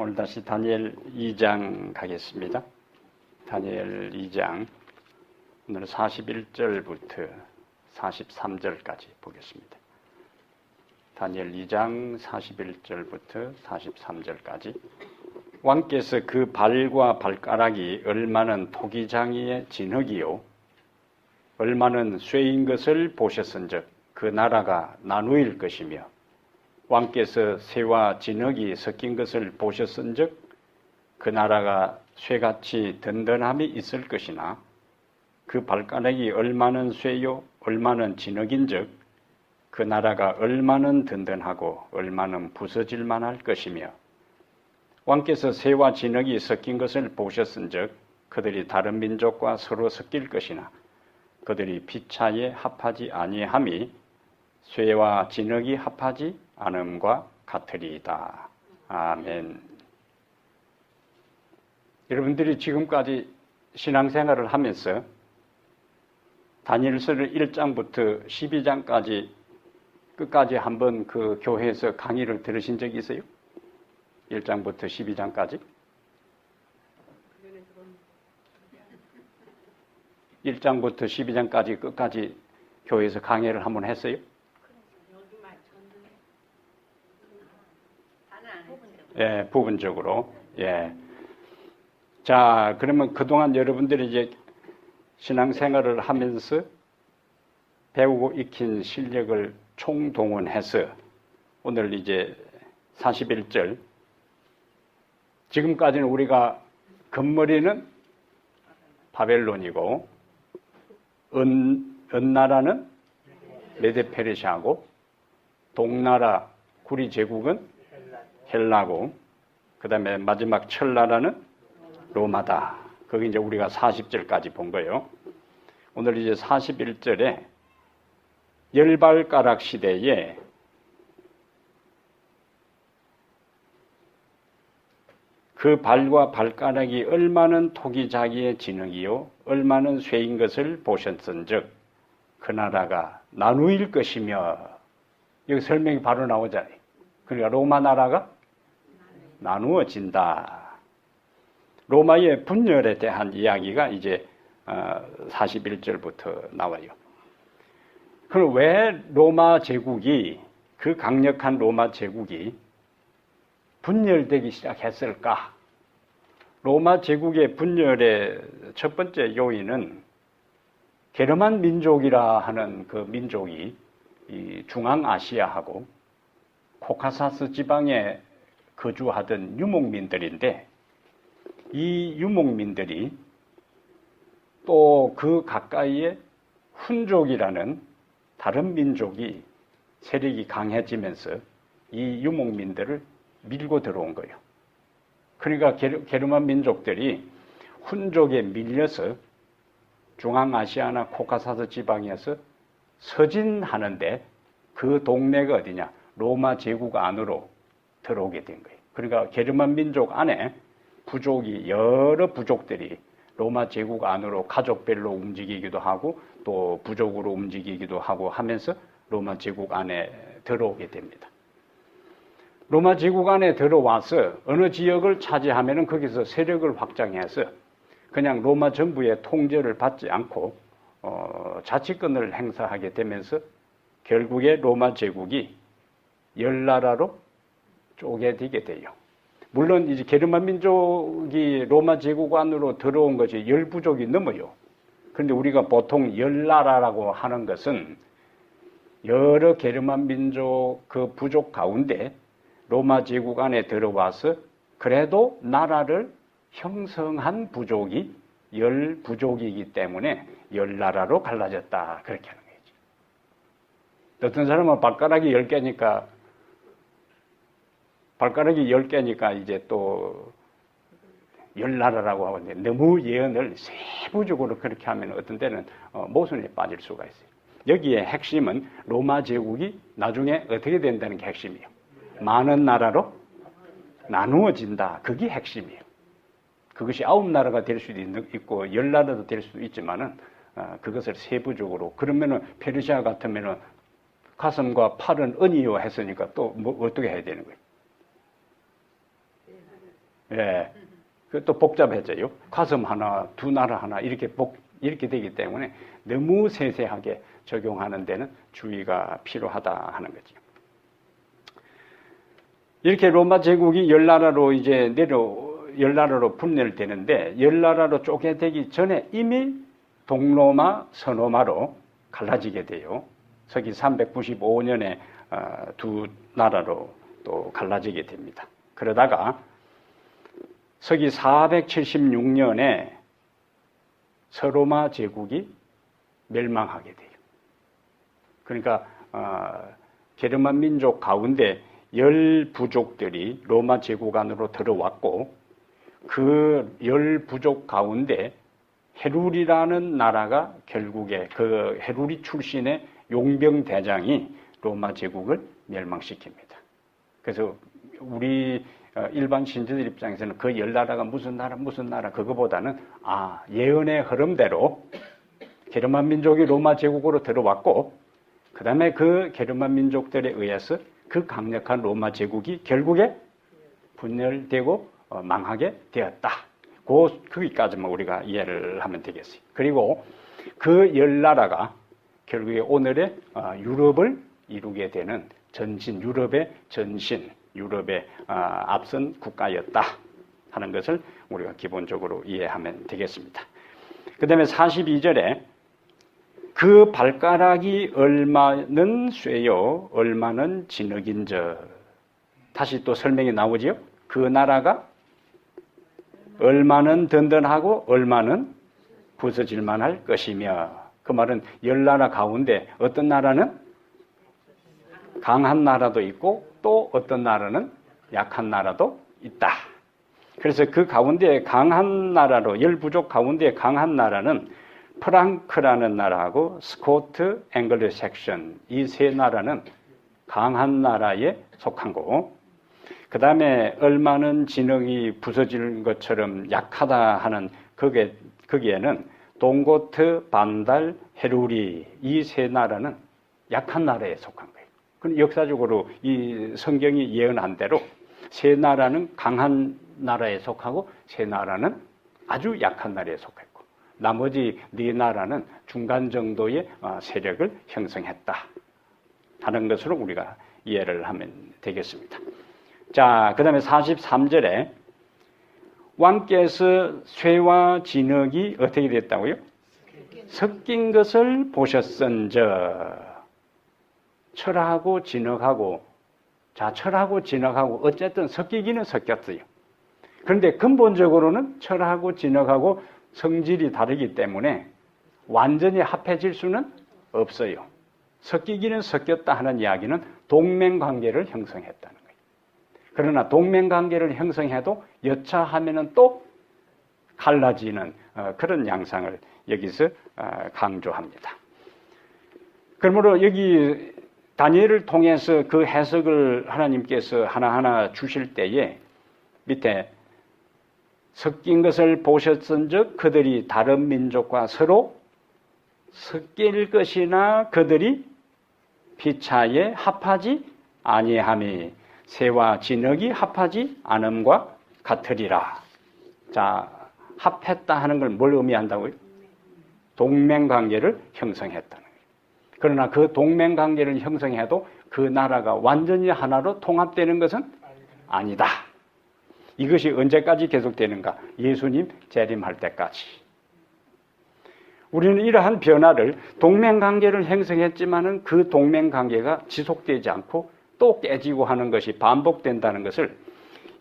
오늘 다시 다니엘 2장 가겠습니다. 다니엘 2장 오늘 41절부터 43절까지 보겠습니다. 다니엘 2장 41절부터 43절까지 왕께서 그 발과 발가락이 얼마는 토기장이의 진흙이요 얼마는 쇠인 것을 보셨은즉 그 나라가 나누일 것이며 왕께서 쇠와 진흙이 섞인 것을 보셨은즉 그 나라가 쇠같이 든든함이 있을 것이나 그 발가락이 얼마는 쇠요 얼마는 진흙인즉 그 나라가 얼마는 든든하고 얼마는 부서질 만할 것이며 왕께서 쇠와 진흙이 섞인 것을 보셨은즉 그들이 다른 민족과 서로 섞일 것이나 그들이 피차에 합하지 아니함이 쇠와 진흙이 합하지 않음과 같으리이다. 아멘. 여러분들이 지금까지 신앙생활을 하면서 다니엘서를 1장부터 12장까지 끝까지 한번 그 교회에서 강의를 들으신 적이 있어요? 1장부터 12장까지? 1장부터 12장까지 끝까지 교회에서 강의를 한번 했어요? 예, 부분적으로. 예. 자, 그러면 그동안 여러분들이 이제 신앙생활을 하면서 배우고 익힌 실력을 총동원해서 오늘 이제 41절. 지금까지는 우리가 겉머리는 바벨론이고, 은나라는 메데페르시아고, 동나라 구리 제국은 헬라고, 그 다음에 마지막 철나라는 로마다. 거기 이제 우리가 40절까지 본 거예요. 오늘 이제 41절에 열발가락 시대에 그 발과 발가락이 얼마는 토기자기의 진흙이요 얼마는 쇠인 것을 보셨은즉 그 나라가 나누일 것이며, 여기 설명이 바로 나오잖아요. 그러니까 로마 나라가 나누어진다. 로마의 분열에 대한 이야기가 이제 41절부터 나와요. 그럼 왜 로마 제국이, 그 강력한 로마 제국이 분열되기 시작했을까? 로마 제국의 분열의 첫 번째 요인은 게르만 민족이라 하는 그 민족이 이 중앙아시아하고 코카사스 지방에 거주하던 유목민들인데, 이 유목민들이 또 그 가까이에 훈족이라는 다른 민족이 세력이 강해지면서 이 유목민들을 밀고 들어온 거예요. 그러니까 게르만 민족들이 훈족에 밀려서 중앙아시아나 코카사스 지방에서 서진하는데 그 동네가 어디냐? 로마 제국 안으로 들어오게 된 거예요. 그러니까 게르만 민족 안에 부족이, 여러 부족들이 로마 제국 안으로 가족별로 움직이기도 하고 또 부족으로 움직이기도 하고 하면서 로마 제국 안에 들어오게 됩니다. 로마 제국 안에 들어와서 어느 지역을 차지하면 거기서 세력을 확장해서 그냥 로마 정부의 통제를 받지 않고 자치권을 행사하게 되면서 결국에 로마 제국이 열나라로 쪼개지게 돼요. 물론 이제 게르만 민족이 로마 제국 안으로 들어온 것이 10부족이 넘어요. 그런데 우리가 보통 열나라라고 하는 것은 여러 게르만 민족 그 부족 가운데 로마 제국 안에 들어와서 그래도 나라를 형성한 부족이 10부족이기 때문에 열나라로 갈라졌다. 그렇게 하는 거죠. 어떤 사람은 발가락이 10개니까 이제 또 열나라라고 하는데 너무 예언을 세부적으로 그렇게 하면 어떤 때는 모순에 빠질 수가 있어요. 여기에 핵심은 로마 제국이 나중에 어떻게 된다는 게 핵심이에요. 많은 나라로 나누어진다. 그게 핵심이에요. 그것이 9나라가 될 수도 있고 10나라도 될 수도 있지만은 그것을 세부적으로, 그러면은 페르시아 같으면은 가슴과 팔은 은이요 했으니까 또 뭐 어떻게 해야 되는 거예요? 예. 그것도 복잡해져요. 가슴 하나, 두 나라 하나 이렇게 되기 때문에 너무 세세하게 적용하는 데는 주의가 필요하다 하는 거죠. 이렇게 로마 제국이 열나라로 이제 열나라로 분열되는데 열나라로 쪼개되기 전에 이미 동로마, 서로마로 갈라지게 돼요. 서기 395년에 두 나라로 또 갈라지게 됩니다. 그러다가 서기 476년에 서로마 제국이 멸망하게 돼요. 그러니까 게르만 민족 가운데 10부족들이 로마 제국 안으로 들어왔고 그 10부족 가운데 헤룰이라는 나라가 결국에 그 헤룰이 출신의 용병 대장이 로마 제국을 멸망시킵니다. 그래서 우리 일반 신자들 입장에서는 그 10나라가 무슨 나라 그거보다는 예언의 흐름대로 게르만 민족이 로마 제국으로 들어왔고 그 다음에 그 게르만 민족들에 의해서 그 강력한 로마 제국이 결국에 분열되고 망하게 되었다. 거기까지만 우리가 이해를 하면 되겠어요. 그리고 그 10나라가 결국에 오늘의 유럽을 이루게 되는 유럽의 앞선 국가였다 하는 것을 우리가 기본적으로 이해하면 되겠습니다. 그 다음에 42절에 그 발가락이 얼마는 쇠요 얼마는 진흙인저. 다시 또 설명이 나오지요. 그 나라가 얼마는 든든하고 얼마는 부서질만 할 것이며, 그 말은 10나라 가운데 어떤 나라는 강한 나라도 있고 또 어떤 나라는 약한 나라도 있다. 그래서 그 가운데 강한 나라로 10부족 가운데 강한 나라는 프랑크라는 나라하고 스코트, 앵글로 섹션 이 세 나라는 강한 나라에 속한 거고, 그 다음에 얼마는 진흙이 부서질 것처럼 약하다 하는 거기에는 동고트, 반달, 헤루리 이 세 나라는 약한 나라에 속한 거예요. 그럼 역사적으로 이 성경이 예언한 대로 세 나라는 강한 나라에 속하고 세 나라는 아주 약한 나라에 속했고 나머지 네 나라는 중간 정도의 세력을 형성했다 하는 것으로 우리가 이해를 하면 되겠습니다. 자, 그 다음에 43절에 왕께서 쇠와 진흙이 어떻게 됐다고요? 섞인 것을 보셨은저. 철하고 진흙하고, 철하고 진흙하고 어쨌든 섞이기는 섞였어요. 그런데 근본적으로는 철하고 진흙하고 성질이 다르기 때문에 완전히 합해질 수는 없어요. 섞이기는 섞였다 하는 이야기는 동맹관계를 형성했다는 거예요. 그러나 동맹관계를 형성해도 여차하면은 또 갈라지는 그런 양상을 여기서 강조합니다. 그러므로 여기 다니엘을 통해서 그 해석을 하나님께서 하나하나 주실 때에 밑에 섞인 것을 보셨은즉 그들이 다른 민족과 서로 섞일 것이나 그들이 피차에 합하지 아니함이 새와 진흙이 합하지 않음과 같으리라. 자, 합했다 하는 걸 뭘 의미한다고요? 동맹관계를 형성했다는 거예요. 그러나 그 동맹관계를 형성해도 그 나라가 완전히 하나로 통합되는 것은 아니다. 이것이 언제까지 계속되는가? 예수님 재림할 때까지. 우리는 이러한 변화를 동맹관계를 형성했지만은 그 동맹관계가 지속되지 않고 또 깨지고 하는 것이 반복된다는 것을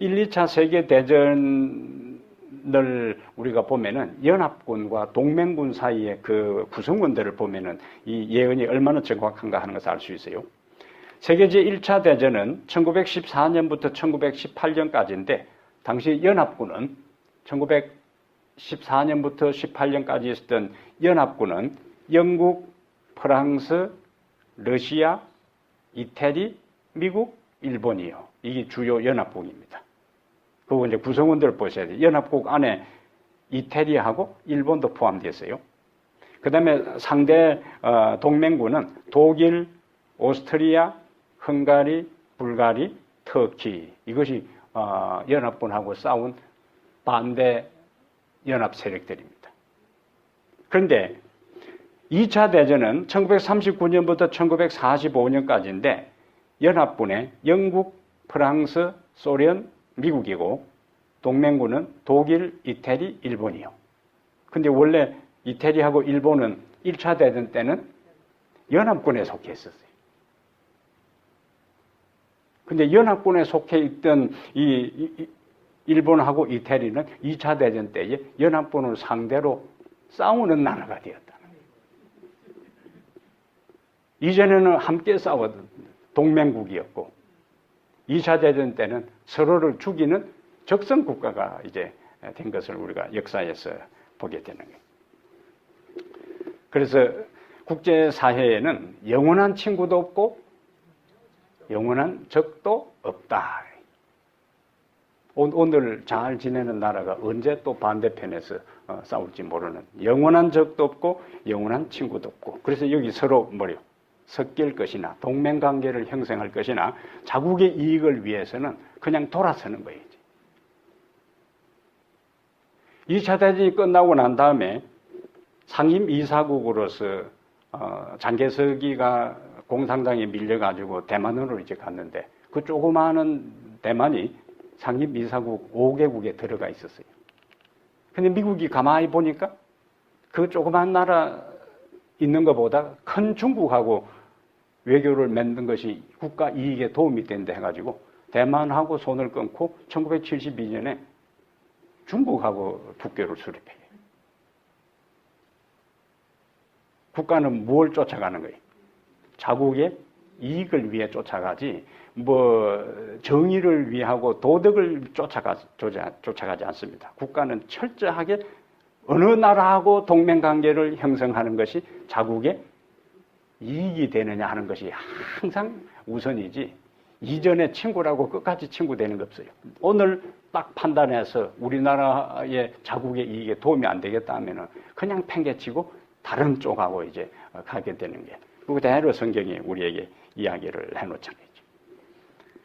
1, 2차 세계대전을 우리가 보면은 연합군과 동맹군 사이의 그 구성원들을 보면은 이 예언이 얼마나 정확한가 하는 것을 알 수 있어요. 세계 제1차 대전은 1914년부터 1918년까지인데 당시 연합군은 1914년부터 18년까지 있었던 연합군은 영국, 프랑스, 러시아, 이태리, 미국, 일본이요. 이게 주요 연합국입니다. 그리고 이제 구성원들을 보셔야 돼요. 연합국 안에 이태리하고 일본도 포함되어 있어요. 그 다음에 상대 동맹군은 독일, 오스트리아, 헝가리, 불가리, 터키 이것이 연합군하고 싸운 반대 연합 세력들입니다. 그런데 2차 대전은 1939년부터 1945년까지인데 연합군에 영국, 프랑스, 소련, 미국이고 동맹군은 독일, 이태리, 일본이요. 근데 원래 이태리하고 일본은 1차 대전 때는 연합군에 속해 있었어요. 근데 연합군에 속해 있던 이 일본하고 이태리는 2차 대전 때에 연합군을 상대로 싸우는 나라가 되었다. 이전에는 함께 싸웠던 동맹국이었고 2차 대전 때는 서로를 죽이는 적성 국가가 이제 된 것을 우리가 역사에서 보게 되는 거예요. 그래서 국제사회에는 영원한 친구도 없고 영원한 적도 없다. 오늘 잘 지내는 나라가 언제 또 반대편에서 싸울지 모르는 영원한 적도 없고 영원한 친구도 없고 그래서 여기 서로 뭐요? 섞일 것이나 동맹관계를 형성할 것이나 자국의 이익을 위해서는 그냥 돌아서는 거예요. 2차 대전이 끝나고 난 다음에 상임 이사국으로서 장개석이가 공산당에 밀려가지고 대만으로 이제 갔는데 그 조그마한 대만이 상임 이사국 5개국에 들어가 있었어요. 근데 미국이 가만히 보니까 그 조그마한 나라 있는 것보다 큰 중국하고 외교를 맺는 것이 국가 이익에 도움이 된다 해가지고 대만하고 손을 끊고 1972년에 중국하고 국교를 수립해요. 국가는 뭘 쫓아가는 거예요? 자국의 이익을 위해 쫓아가지 정의를 위하고 도덕을 쫓아가지 않습니다. 국가는 철저하게 어느 나라하고 동맹관계를 형성하는 것이 자국의 이익이 되느냐 하는 것이 항상 우선이지 이전에 친구라고 끝까지 친구 되는 거 없어요. 오늘 딱 판단해서 우리나라의 자국의 이익에 도움이 안 되겠다 하면은 그냥 팽개치고 다른 쪽하고 이제 가게 되는 게 그대로 성경이 우리에게 이야기를 해놓잖아요.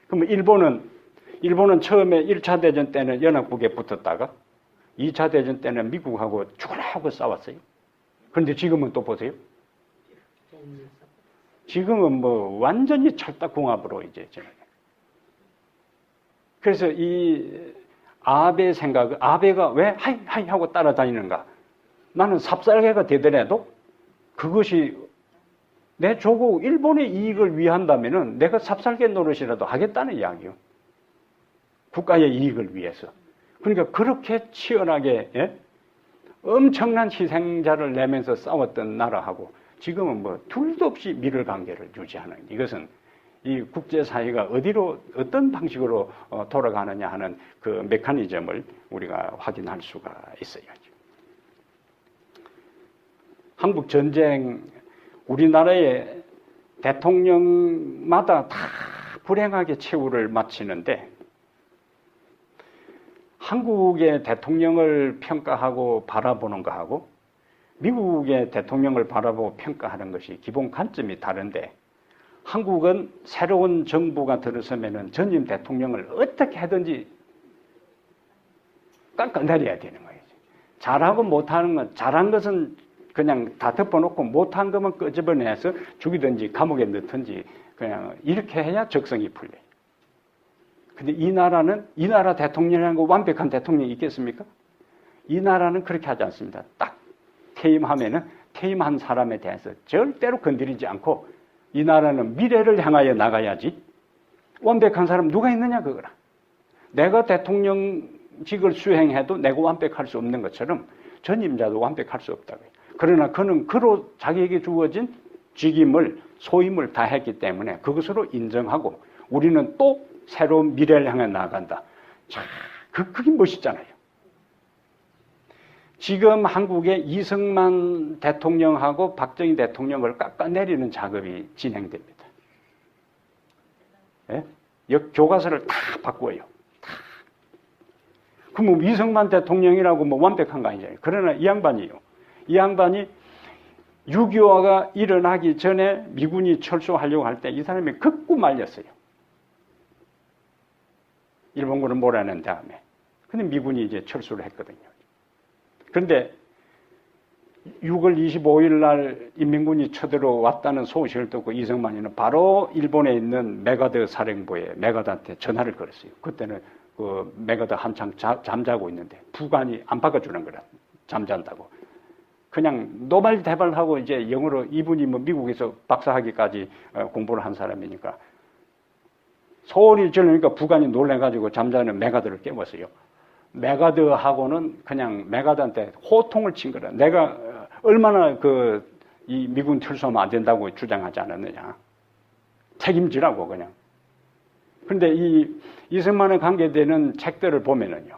그럼 일본은 처음에 1차 대전 때는 연합국에 붙었다가 2차 대전 때는 미국하고 죽으라고 싸웠어요. 그런데 지금은 또 보세요. 지금은 완전히 철딱궁합으로 이제. 그래서 이 아베 생각, 아베가 왜 하이 하고 따라다니는가? 나는 삽살개가 되더라도 그것이 내 조국 일본의 이익을 위한다면은 내가 삽살개 노릇이라도 하겠다는 이야기요. 국가의 이익을 위해서. 그러니까 그렇게 치열하게 엄청난 희생자를 내면서 싸웠던 나라하고 지금은 둘도 없이 밀을 관계를 유지하는 이것은 이 국제사회가 어떤 방식으로 돌아가느냐 하는 그 메커니즘을 우리가 확인할 수가 있어요. 한국 전쟁 우리나라의 대통령마다 다 불행하게 최후를 마치는데 한국의 대통령을 평가하고 바라보는 것하고 미국의 대통령을 바라보고 평가하는 것이 기본 관점이 다른데 한국은 새로운 정부가 들어서면은 전임 대통령을 어떻게 하든지 깎아내려야 되는 거예요. 잘하고 못하는 건 잘한 것은 그냥 다 덮어놓고 못한 것만 끄집어내서 죽이든지 감옥에 넣든지 그냥 이렇게 해야 적성이 풀려요. 근데 이 나라 대통령이라는 거 완벽한 대통령이 있겠습니까? 이 나라는 그렇게 하지 않습니다. 딱 퇴임하면은 퇴임한 사람에 대해서 절대로 건드리지 않고 이 나라는 미래를 향하여 나가야지 완벽한 사람 누가 있느냐 그거라. 내가 대통령직을 수행해도 내가 완벽할 수 없는 것처럼 전임자도 완벽할 수 없다고요. 그러나 그는 그로 자기에게 주어진 직임을 소임을 다했기 때문에 그것으로 인정하고 우리는 또 새로운 미래를 향해 나아간다. 자, 그게 멋있잖아요. 지금 한국의 이승만 대통령하고 박정희 대통령을 깎아내리는 작업이 진행됩니다. 예? 교과서를 다 바꿔요. 다. 그럼 이승만 대통령이라고 완벽한 거 아니잖아요. 그러나 이 양반이 6.25가 일어나기 전에 미군이 철수하려고 할 때 이 사람이 극구 말렸어요. 일본군을 몰아낸 다음에. 근데 미군이 이제 철수를 했거든요. 그런데 6월 25일 날 인민군이 쳐들어왔다는 소식을 듣고 이승만이는 바로 일본에 있는 메가드 사령부에 메가드한테 전화를 걸었어요. 그때는 그 메가드 한창 잠자고 있는데 부관이 안 바꿔주는 거라. 잠잔다고. 그냥 노발대발하고 이제 영어로 이분이 뭐 미국에서 박사학위까지 공부를 한 사람이니까 소리 지르니까 부관이 놀래가지고 잠자는 메가드를 깨웠어요. 메가드하고는 그냥 메가드한테 호통을 친 거라. 내가 얼마나 이 미군 철수하면 안 된다고 주장하지 않았느냐. 책임지라고 그냥. 그런데 이 이승만에 관계되는 책들을 보면은요.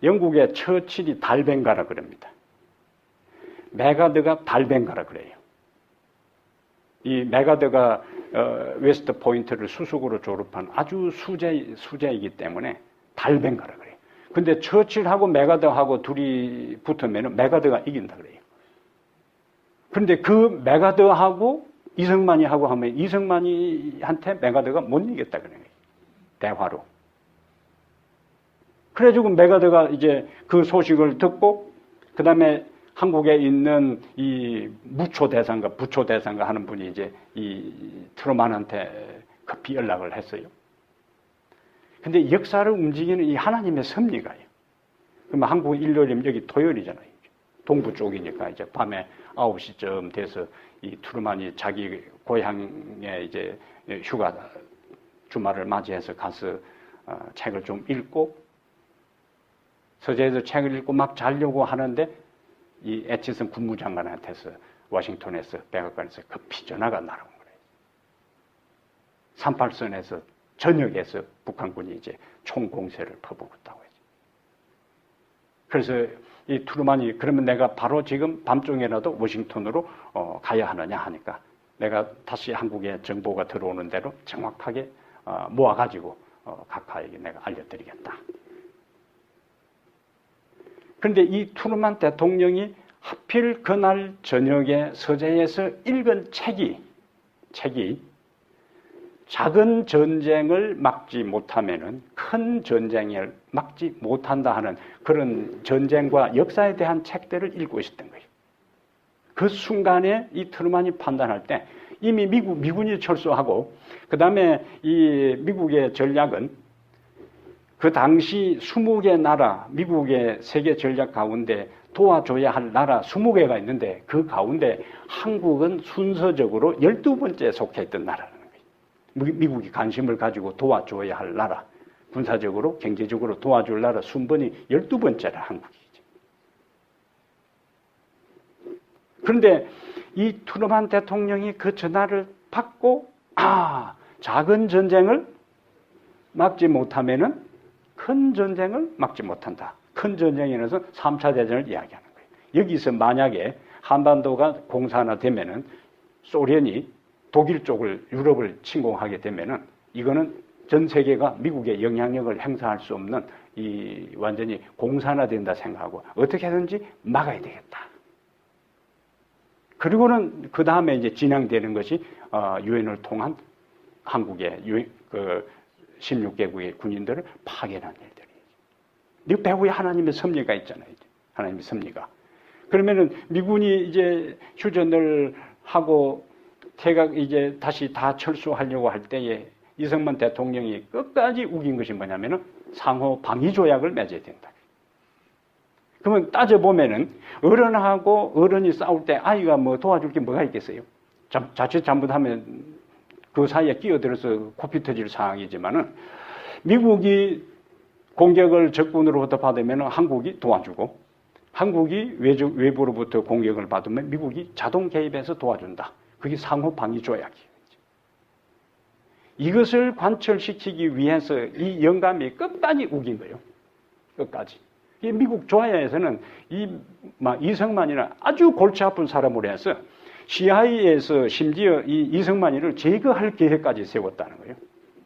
영국의 처칠이 달벤가라 그럽니다. 메가드가 달벤가라 그래요. 이 메가드가 웨스트 포인트를 수석으로 졸업한 아주 수재이기 때문에 달벤가라 그래요. 근데 처칠하고 메가드하고 둘이 붙으면 메가드가 이긴다 그래요. 그런데 그 메가드하고 이승만이 하고 하면 이승만이한테 메가드가 못 이겼다 그래요. 대화로. 그래가지고 메가드가 이제 그 소식을 듣고 그 다음에 한국에 있는 이 무초대상가, 부초대상가 하는 분이 이제 이 트루만한테 급히 연락을 했어요. 근데 역사를 움직이는 이 하나님의 섭리가요. 그러면 한국 일요일이면 여기 토요일이잖아요. 동부 쪽이니까 이제 밤에 9시쯤 돼서 이 트루만이 자기 고향에 이제 휴가 주말을 맞이해서 가서 책을 좀 읽고 서재에서 책을 읽고 막 자려고 하는데 이 애치슨 국무장관한테서 워싱턴에서 백악관에서 급히 전화가 날아온 거예요. 38선에서 전역에서 북한군이 이제 총공세를 퍼붓고 있다고 했죠. 그래서 이 트루만이 그러면 내가 바로 지금 밤중에라도 워싱턴으로 가야 하느냐 하니까 내가 다시 한국에 정보가 들어오는 대로 정확하게 모아가지고 각하에게 내가 알려드리겠다. 그런데 이 트루만 대통령이 하필 그날 저녁에 서재에서 읽은 책이 작은 전쟁을 막지 못하면은 큰 전쟁을 막지 못한다 하는 그런 전쟁과 역사에 대한 책들을 읽고 있었던 거예요. 그 순간에 이 트루만이 판단할 때 이미 미군이 철수하고 그 다음에 이 미국의 전략은 그 당시 20개 나라, 미국의 세계 전략 가운데 도와줘야 할 나라 20개가 있는데 그 가운데 한국은 순서적으로 12번째에 속해 있던 나라라는 거예요. 미국이 관심을 가지고 도와줘야 할 나라, 군사적으로, 경제적으로 도와줄 나라 순번이 12번째라 한국이죠. 그런데 이 트루만 대통령이 그 전화를 받고 작은 전쟁을 막지 못하면은 큰 전쟁을 막지 못한다. 큰 전쟁이라서 3차 대전을 이야기하는 거예요. 여기서 만약에 한반도가 공산화되면은 소련이 독일 쪽을 유럽을 침공하게 되면은 이거는 전 세계가 미국의 영향력을 행사할 수 없는 이 완전히 공산화된다 생각하고 어떻게든지 막아야 되겠다. 그리고는 그 다음에 이제 진행되는 것이 유엔을 통한 한국의 16개국의 군인들을 파견하는 일들이에요. 이 배후에 하나님의 섭리가 있잖아요. 하나님의 섭리가. 그러면은 미군이 이제 휴전을 하고 이제 다시 다 철수하려고 할 때에 이승만 대통령이 끝까지 우긴 것이 뭐냐면은 상호 방위 조약을 맺어야 된다. 그러면 따져보면은 어른하고 어른이 싸울 때 아이가 뭐 도와줄 게 뭐가 있겠어요? 자칫 잘못하면 그 사이에 끼어들어서 코피 터질 상황이지만은 미국이 공격을 적군으로부터 받으면 한국이 도와주고 한국이 외부로부터 공격을 받으면 미국이 자동 개입해서 도와준다. 그게 상호 방위 조약이에요. 이것을 관철시키기 위해서 이 영감이 끝까지 우긴 거예요. 끝까지. 이 미국 조야에서는 이승만이는 아주 골치 아픈 사람으로 해서 CIA에서 심지어 이 이승만이를 제거할 계획까지 세웠다는 거예요.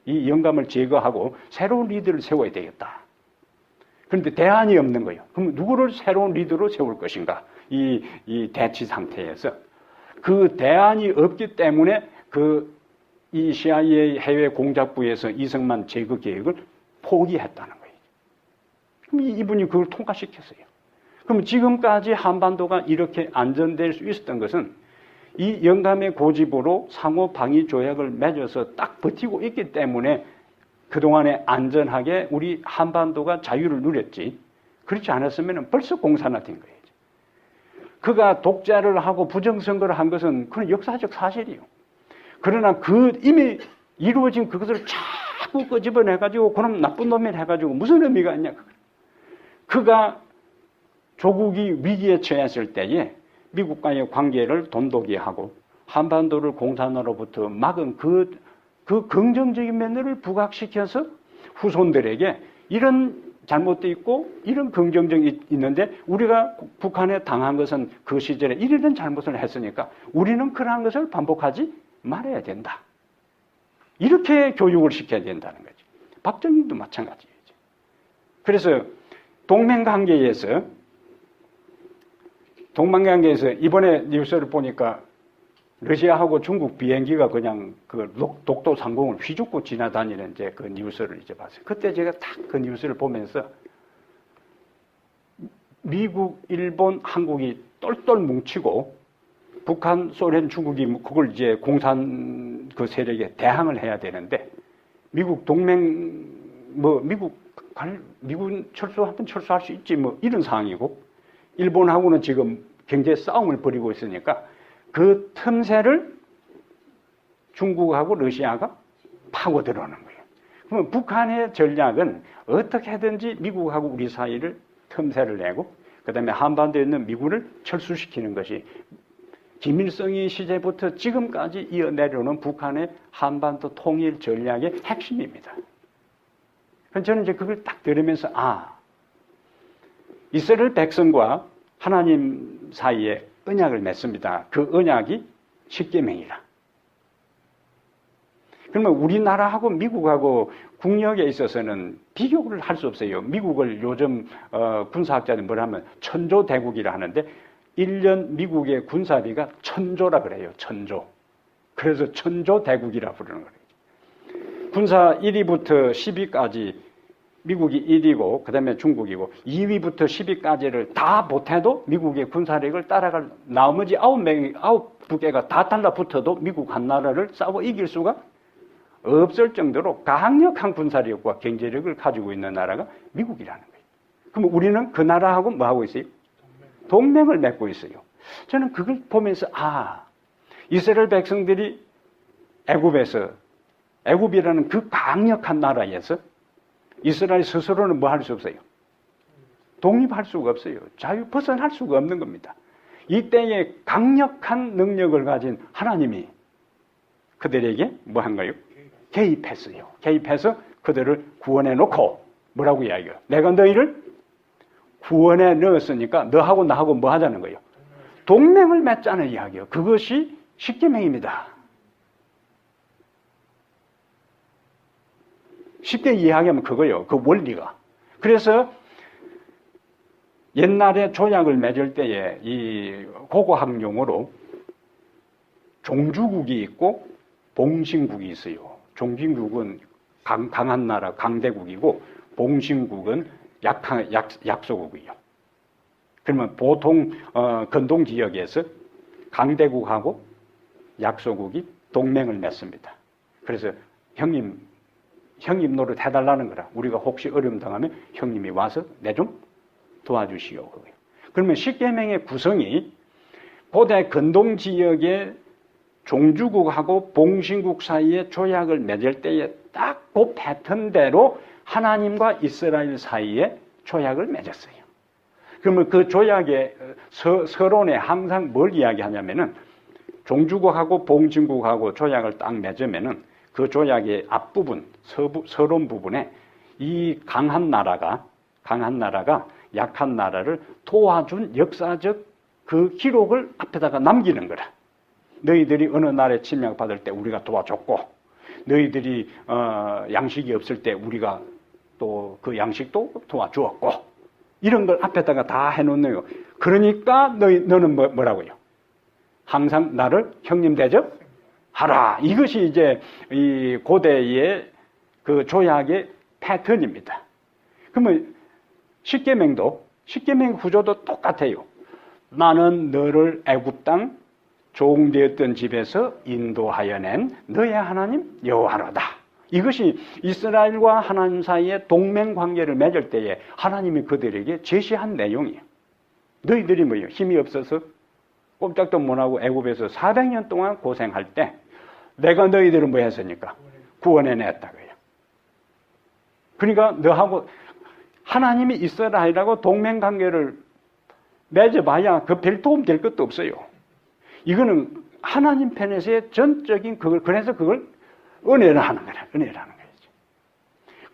이 영감을 제거하고 새로운 리더를 세워야 되겠다. 그런데 대안이 없는 거예요. 그럼 누구를 새로운 리더로 세울 것인가? 이 대치 상태에서 그 대안이 없기 때문에 그 이 CIA 해외 공작부에서 이승만 제거 계획을 포기했다는 거예요. 그럼 이분이 그걸 통과시켰어요. 그럼 지금까지 한반도가 이렇게 안전될 수 있었던 것은 이 영감의 고집으로 상호 방위 조약을 맺어서 딱 버티고 있기 때문에 그동안에 안전하게 우리 한반도가 자유를 누렸지. 그렇지 않았으면 벌써 공산화된 거예요. 그가 독재를 하고 부정선거를 한 것은 그건 역사적 사실이에요. 그러나 그 이미 이루어진 그것을 자꾸 끄집어내가지고 그럼 나쁜 놈이라 해가지고 무슨 의미가 있냐. 그가 조국이 위기에 처했을 때에 미국과의 관계를 돈독이하고 한반도를 공산화로부터 막은 그 긍정적인 면을 부각시켜서 후손들에게 이런 잘못도 있고 이런 긍정적이 있는데 우리가 북한에 당한 것은 그 시절에 이런 잘못을 했으니까 우리는 그러한 것을 반복하지 말아야 된다. 이렇게 교육을 시켜야 된다는 거죠. 박정희도 마찬가지예요. 그래서 동맹관계에서 이번에 뉴스를 보니까 러시아하고 중국 비행기가 그냥 그 독도 상공을 휘젓고 지나다니는 이제 그 뉴스를 이제 봤어요. 그때 제가 딱 그 뉴스를 보면서 미국, 일본, 한국이 똘똘 뭉치고 북한, 소련, 중국이 그걸 이제 공산 그 세력에 대항을 해야 되는데 미국 동맹 미군 철수하면 철수할 수 있지 뭐 이런 상황이고 일본하고는 지금 경제 싸움을 벌이고 있으니까 그 틈새를 중국하고 러시아가 파고 들어오는 거예요. 그러면 북한의 전략은 어떻게든지 미국하고 우리 사이를 틈새를 내고 그다음에 한반도에 있는 미군을 철수시키는 것이 김일성이 시대부터 지금까지 이어내려오는 북한의 한반도 통일 전략의 핵심입니다. 저는 이제 그걸 딱 들으면서 이스라엘 백성과 하나님 사이에 언약을 맺습니다. 그 언약이 십계명이라. 그러면 우리나라하고 미국하고 국력에 있어서는 비교를 할 수 없어요. 미국을 요즘 군사학자들이 뭐라 하면 천조대국이라 하는데 1년 미국의 군사비가 1000조라 그래요. 1000조. 그래서 천조대국이라 부르는 거예요. 군사 1위부터 10위까지 미국이 1위고 그다음에 중국이고 2위부터 10위까지를 다 못해도 미국의 군사력을 따라갈 나머지 9개가 다 달라붙어도 미국 한 나라를 싸워 이길 수가 없을 정도로 강력한 군사력과 경제력을 가지고 있는 나라가 미국이라는 거예요. 그럼 우리는 그 나라하고 뭐 하고 있어요? 동맹을 맺고 있어요. 저는 그걸 보면서 이스라엘 백성들이 애굽이라는 그 강력한 나라에서 이스라엘 스스로는 뭐 할 수 없어요? 독립할 수가 없어요. 자유 벗어날 수가 없는 겁니다. 이때에 강력한 능력을 가진 하나님이 그들에게 뭐 한 거예요? 개입했어요. 개입해서 그들을 구원해 놓고 뭐라고 이야기해요? 내가 너희를 구원해 넣었으니까 너하고 나하고 뭐 하자는 거예요? 동맹을 맺자는 이야기예요. 그것이 십계명입니다. 쉽게 이해하면 그거예요. 그 원리가. 그래서 옛날에 조약을 맺을 때에 이 고고학용어로 종주국이 있고 봉신국이 있어요. 종주국은 강한 나라, 강대국이고 봉신국은 약소국이에요. 그러면 보통 건동 지역에서 강대국하고 약소국이 동맹을 맺습니다. 그래서 형님 노릇 해달라는 거라. 우리가 혹시 어려움 당하면 형님이 와서 내 좀 도와주시오. 그러면 십계명의 구성이 고대 건동 지역의 종주국하고 봉신국 사이에 조약을 맺을 때에 딱 그 패턴대로 하나님과 이스라엘 사이에 조약을 맺었어요. 그러면 그 조약의 서론에 항상 뭘 이야기하냐면은 종주국하고 봉신국하고 조약을 딱 맺으면은 그 조약의 앞부분, 서론 부분에 이 강한 나라가 약한 나라를 도와준 역사적 그 기록을 앞에다가 남기는 거라. 너희들이 어느 나라에 침략받을 때 우리가 도와줬고, 너희들이 양식이 없을 때 우리가 또 그 양식도 도와주었고, 이런 걸 앞에다가 다 해놓네요. 그러니까 너는 뭐라고요? 항상 나를 형님 대접 하라. 이것이 이제 이 고대의 그 조약의 패턴입니다. 그러면 십계명도 십계명 구조도 똑같아요. 나는 너를 애굽 땅 종되었던 집에서 인도하여 낸 너의 하나님 여호와로다. 이것이 이스라엘과 하나님 사이에 동맹 관계를 맺을 때에 하나님이 그들에게 제시한 내용이에요. 너희들이 뭐예요? 힘이 없어서 꼼짝도 못하고 애굽에서 400년 동안 고생할 때 내가 너희들을 뭐 했으니까? 구원해냈다고요. 그러니까 너하고 하나님이 이스라엘하고 동맹 관계를 맺어봐야 그 별 도움 될 것도 없어요. 이거는 하나님 편에서의 전적인 그걸, 그래서 그걸 은혜를 하는 거라. 은혜를 하는 거죠.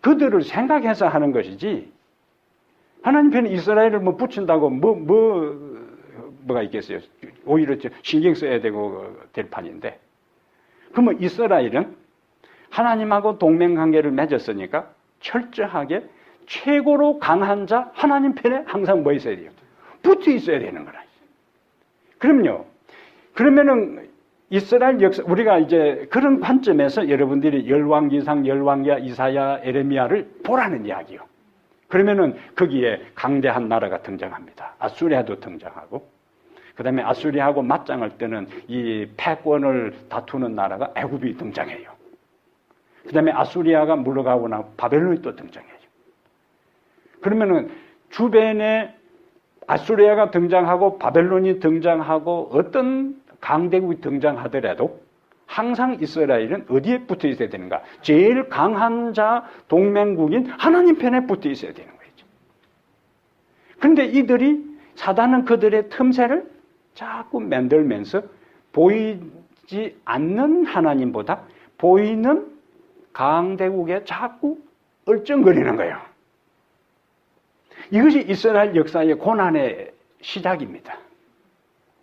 그들을 생각해서 하는 것이지, 하나님 편에 이스라엘을 뭐 붙인다고 뭐가 있겠어요? 오히려 신경 써야 되고 될 판인데. 그러면 이스라엘은 하나님하고 동맹 관계를 맺었으니까 철저하게 최고로 강한 자, 하나님 편에 항상 뭐 있어야 돼요? 붙어 있어야 되는 거라. 그럼요. 그러면은 이스라엘 역사, 우리가 이제 그런 관점에서 여러분들이 열왕기상, 열왕기야, 이사야, 에레미야를 보라는 이야기요. 그러면은 거기에 강대한 나라가 등장합니다. 아수리아도 등장하고, 그 다음에 아수리아하고 맞짱을 뜨는 이 패권을 다투는 나라가 애굽이 등장해요. 그 다음에 아수리아가 물러가고 나서 바벨론이 또 등장해요. 그러면은 주변에 아수리아가 등장하고 바벨론이 등장하고 어떤 강대국이 등장하더라도 항상 이스라엘은 어디에 붙어 있어야 되는가? 제일 강한 자 동맹국인 하나님 편에 붙어 있어야 되는 거죠. 그런데 이들이 사단은 그들의 틈새를 자꾸 만들면서 보이지 않는 하나님보다 보이는 강대국에 자꾸 얼쩡거리는 거예요. 이것이 이스라엘 역사의 고난의 시작입니다.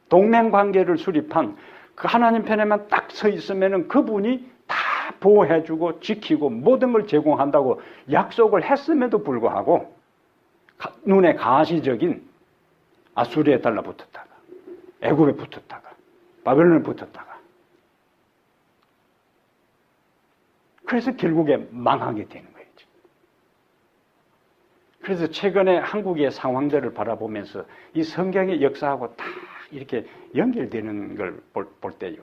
동맹 관계를 수립한 그 하나님 편에만 딱 서 있으면은 그분이 다 보호해주고 지키고 모든 걸 제공한다고 약속을 했음에도 불구하고 눈에 가시적인 아수리에 달라붙었다가 애굽에 붙었다가 바벨론에 붙었다가 그래서 결국에 망하게 되는 거예요. 그래서 최근에 한국의 상황들을 바라보면서 이 성경의 역사하고 다 이렇게 연결되는 걸 볼 때요.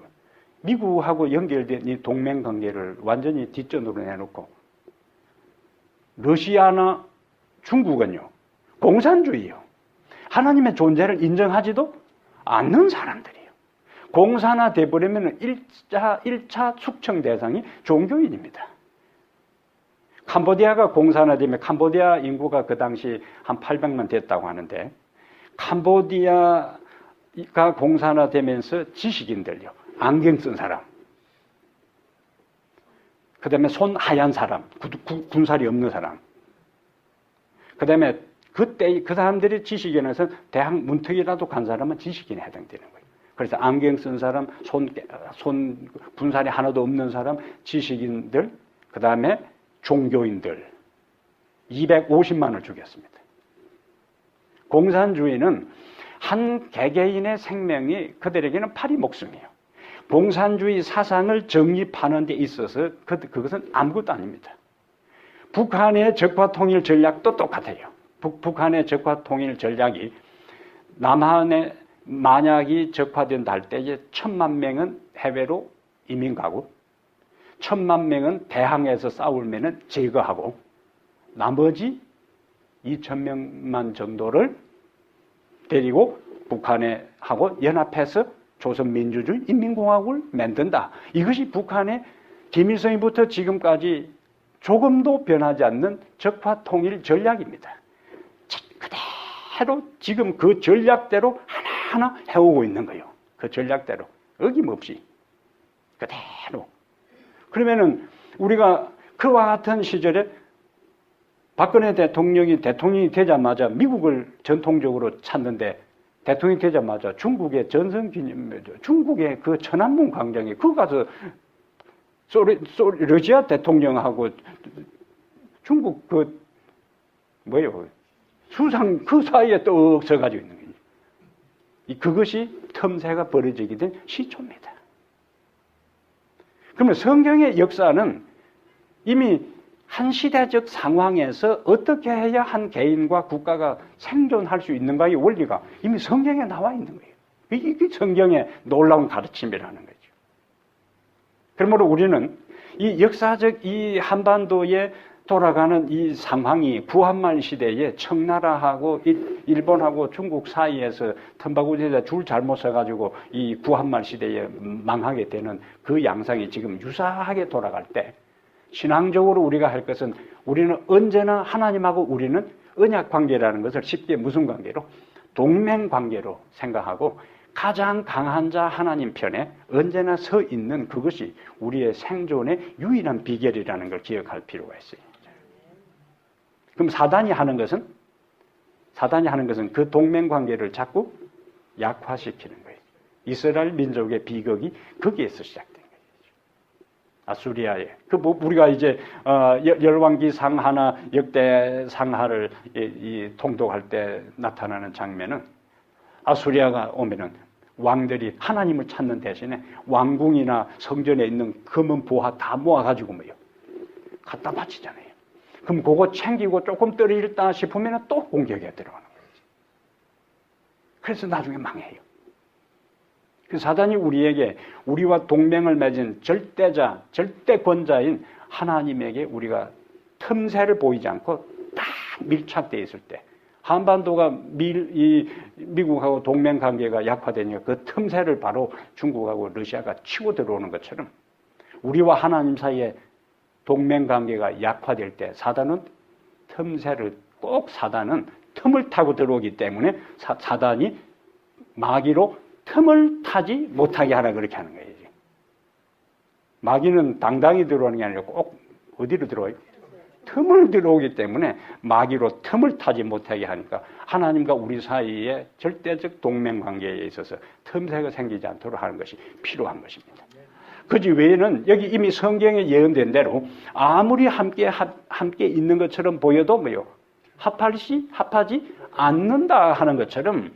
미국하고 연결된 이 동맹 관계를 완전히 뒷전으로 내놓고 러시아나 중국은요. 공산주의요. 하나님의 존재를 인정하지도 않는 사람들이에요. 공산화 돼버리면 1차 숙청 대상이 종교인입니다. 캄보디아가 공산화되면 캄보디아 인구가 그 당시 한 800만 됐다고 하는데 캄보디아가 공산화되면서 지식인들요. 안경 쓴 사람. 그 다음에 손 하얀 사람. 군살이 없는 사람. 그 다음에 그때 그 사람들이 지식인에서 대학 문턱이라도 간 사람은 지식인에 해당되는 거예요. 그래서 안경 쓴 사람, 손 군살이 하나도 없는 사람, 지식인들, 그 다음에 종교인들 250만을 죽였습니다. 공산주의는 한 개개인의 생명이 그들에게는 파리 목숨이에요. 공산주의 사상을 정립하는 데 있어서 그것은 아무것도 아닙니다. 북한의 적화 통일 전략도 똑같아요. 북한의 적화 통일 전략이 남한에 만약이 적화된다 할 때 이제 1000만 명은 해외로 이민 가고 1000만 명은 대항해서 싸우면은 제거하고 나머지 2000명만 정도를 데리고 북한에 하고 연합해서 조선민주주의 인민공화국을 만든다. 이것이 북한의 김일성부터 지금까지 조금도 변하지 않는 적화 통일 전략입니다. 그대로 지금 그 전략대로 하나하나 해오고 있는 거예요. 그 전략대로 어김없이 그대로. 그러면은 우리가 그와 같은 시절에 박근혜 대통령이 되자마자 미국을 전통적으로 찾는데 대통령이 되자마자 중국의 전성기념, 중국의 그 천안문 광장에 그거 가서 러시아 대통령하고 중국 수상 그 사이에 떡 서가지고 있는 거예요. 그것이 틈새가 벌어지게 된 시초입니다. 그러면 성경의 역사는 이미 한 시대적 상황에서 어떻게 해야 한 개인과 국가가 생존할 수 있는가의 원리가 이미 성경에 나와 있는 거예요. 이게 성경의 놀라운 가르침이라는 거죠. 그러므로 우리는 이 역사적 이 한반도에 돌아가는 이 상황이 구한말 시대에 청나라하고 일본하고 중국 사이에서 텀바구니에다 줄 잘못 서가지고 이 구한말 시대에 망하게 되는 그 양상이 지금 유사하게 돌아갈 때 신앙적으로 우리가 할 것은 우리는 언제나 하나님하고 우리는 언약 관계라는 것을 쉽게 무슨 관계로? 동맹 관계로 생각하고 가장 강한 자 하나님 편에 언제나 서 있는 그것이 우리의 생존의 유일한 비결이라는 걸 기억할 필요가 있어요. 그럼 사단이 하는 것은 그 동맹 관계를 자꾸 약화시키는 거예요. 이스라엘 민족의 비극이 거기에서 시작된 거예요. 아수리아에. 우리가 이제 열왕기 상하나 역대 상하를 통독할 때 나타나는 장면은 아수리아가 오면은 왕들이 하나님을 찾는 대신에 왕궁이나 성전에 있는 금은 보화 다 모아가지고 뭐요? 갖다 바치잖아요. 그럼 그거 챙기고 조금 떨어졌다 싶으면 또 공격에 들어가는 거예요. 그래서 나중에 망해요. 그 사단이 우리에게 우리와 동맹을 맺은 절대자, 절대권자인 하나님에게 우리가 틈새를 보이지 않고 딱 밀착되어 있을 때 한반도가 미국하고 동맹 관계가 약화되니까 그 틈새를 바로 중국하고 러시아가 치고 들어오는 것처럼 우리와 하나님 사이에 동맹 관계가 약화될 때 사단은 틈을 타고 들어오기 때문에 사단이 마귀로 틈을 타지 못하게 하라 그렇게 하는 거예요. 마귀는 당당히 들어오는 게 아니라 꼭 어디로 들어와요? 틈을 들어오기 때문에 마귀로 틈을 타지 못하게 하니까 하나님과 우리 사이에 절대적 동맹 관계에 있어서 틈새가 생기지 않도록 하는 것이 필요한 것입니다. 그지 외에는 여기 이미 성경에 예언된 대로 아무리 함께 있는 것처럼 보여도 뭐요? 합하지 않는다 하는 것처럼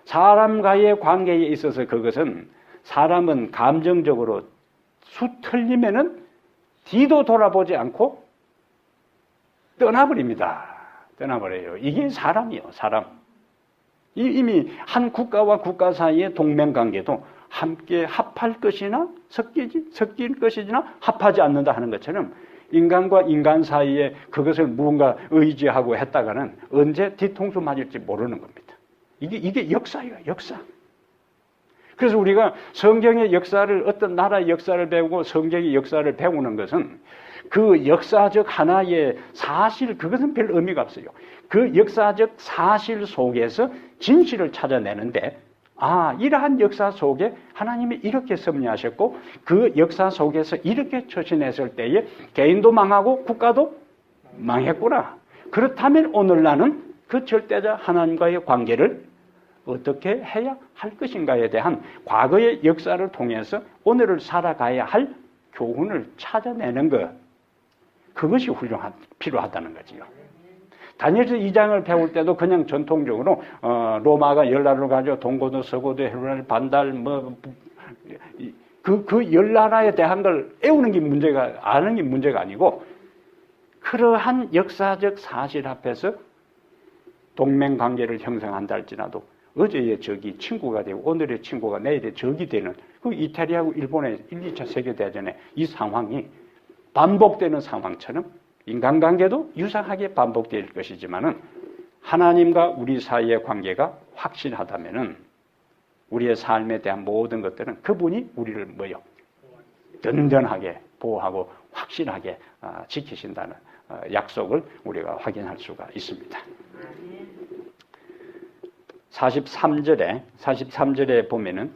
사람과의 관계에 있어서 그것은 사람은 감정적으로 수틀리면은 뒤도 돌아보지 않고 떠나버려요. 이게 사람이요, 사람. 이미 한 국가와 국가 사이의 동맹 관계도 함께 합할 것이나 섞일 것이나 합하지 않는다 하는 것처럼 인간과 인간 사이에 그것을 무언가 의지하고 했다가는 언제 뒤통수 맞을지 모르는 겁니다. 이게 역사예요, 역사. 그래서 우리가 성경의 역사를, 어떤 나라의 역사를 배우고 성경의 역사를 배우는 것은 그 역사적 하나의 사실, 그것은 별 의미가 없어요. 그 역사적 사실 속에서 진실을 찾아내는데, 이러한 역사 속에 하나님이 이렇게 섭리하셨고, 그 역사 속에서 이렇게 처신했을 때에 개인도 망하고 국가도 망했구나. 그렇다면 오늘 나는 그 절대자 하나님과의 관계를 어떻게 해야 할 것인가에 대한 과거의 역사를 통해서 오늘을 살아가야 할 교훈을 찾아내는 것. 그것이 필요하다는 거지요. 다니엘서 2장을 배울 때도 그냥 전통적으로 로마가 열나라를 가지고 동고도 서고도 헤르날 반달 그 열나라에 대한 걸 아는 게 문제가 아니고 그러한 역사적 사실 앞에서 동맹 관계를 형성한다 할지라도 어제의 적이 친구가 되고 오늘의 친구가 내일의 적이 되는 그 이태리하고 일본의 1, 2차 세계대전의 이 상황이 반복되는 상황처럼 인간관계도 유사하게 반복될 것이지만은 하나님과 우리 사이의 관계가 확실하다면은 우리의 삶에 대한 모든 것들은 그분이 우리를 든든하게 보호하고 확실하게 지키신다는 약속을 우리가 확인할 수가 있습니다. 43절에 보면은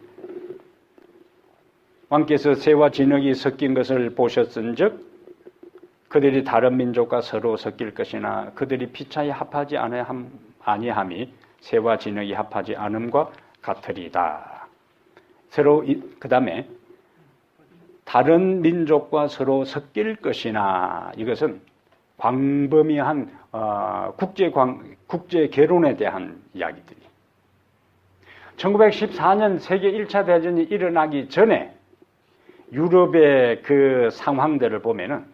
왕께서 새와 진흙이 섞인 것을 보셨은즉 그들이 다른 민족과 서로 섞일 것이나 그들이 피차에 합하지 아니함이 새와 진흙이 합하지 않음과 같으리다. 그 다음에 다른 민족과 서로 섞일 것이나 이것은 광범위한 국제 결혼에 대한 이야기들이 1914년 세계 1차 대전이 일어나기 전에 유럽의 그 상황들을 보면은